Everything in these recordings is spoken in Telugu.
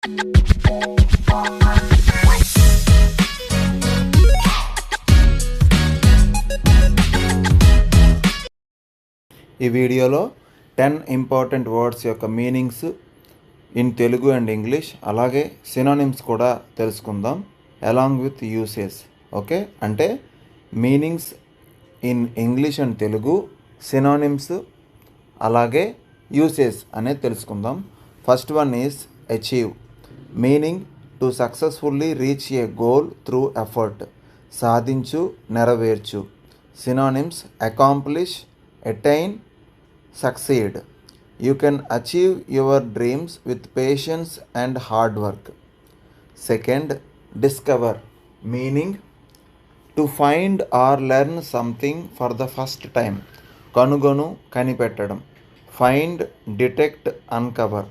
ఈ వీడియోలో 10 ఇంపార్టెంట్ వర్డ్స్ యొక్క meanings in Telugu and English, అలాగే సినోనిమ్స్ కూడా తెలుసుకుందాం అలాంగ్ విత్ యూసేజ్. ఓకే, అంటే meanings in English and Telugu, synonyms, అలాగే యూసేజ్ అనేది తెలుసుకుందాం. First one is achieve. Meaning to successfully reach a goal through effort. సాధించు, నెరవేర్చు. Synonyms accomplish, attain, succeed. You can achieve your dreams with patience and hard work. Second, discover. Meaning to find or learn something for the first time. Kanugonu, kanipettadam. Find, detect, uncover.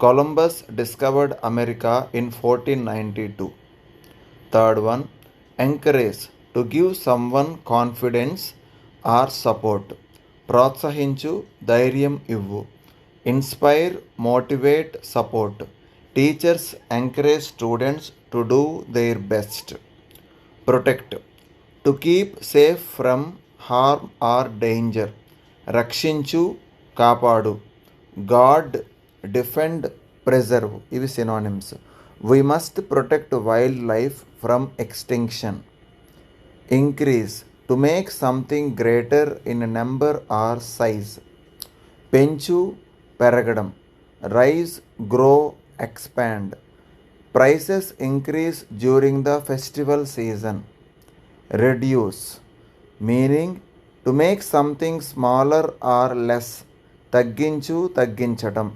Columbus discovered America in 1492. Third one, encourage. To give someone confidence or support. ప్రోత్సహించు, ధైర్యం ఇవ్వు. Inspire, motivate, support. Teachers encourage students to do their best. Protect. To keep safe from harm or danger. రక్షించు, కాపాడు. Guard, defend, preserve. ఇవి synonyms. We must protect wildlife from extinction. Increase. To make something greater in number or size. పెంచు, పెరగడం. Rise, grow, expand. Prices increase during the festival season. Reduce. Meaning to make something smaller or less. తగ్గించు, తగ్గించటం.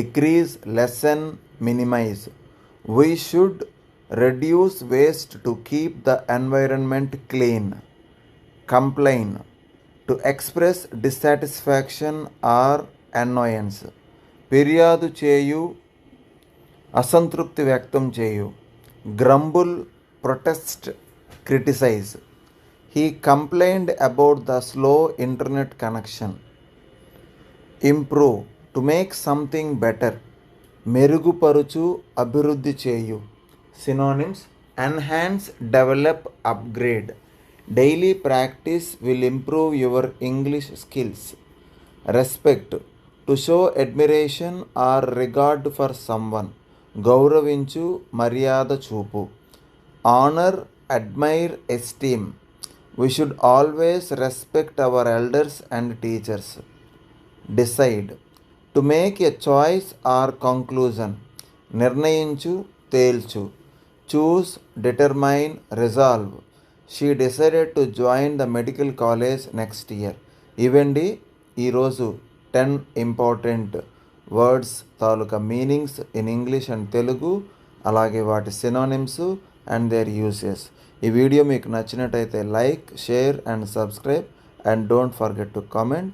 Decrease, lessen, minimise. We should reduce waste to keep the environment clean. Complain. To express dissatisfaction or annoyance. ఫిర్యాదు చేయు, అసంతృప్తి వ్యక్తం చేయు. Grumble, protest, criticise. He complained about the slow internet connection. Improve. To make something better. మెరుగుపరుచు, అభివృద్ధి చేయు. Synonyms: enhance, develop, upgrade. Daily practice will improve your English skills. Respect. To show admiration or regard for someone. గౌరవించు, మర్యాద చూపు. Honor, admire, esteem. We should always respect our elders and teachers. Decide. To make a choice or conclusion. నిర్ణయించు, తేల్చు. Choose, determine, resolve. She decided to join the medical college next year. ఇవండి ఈరోజు 10 important words taluka meanings in English and Telugu, అలాగే వాటి సినోనిమ్స్ అండ్ దేర్ యూసెస్. ఈ వీడియో మీకు నచ్చినట్టయితే like, share and subscribe, and don't forget to comment.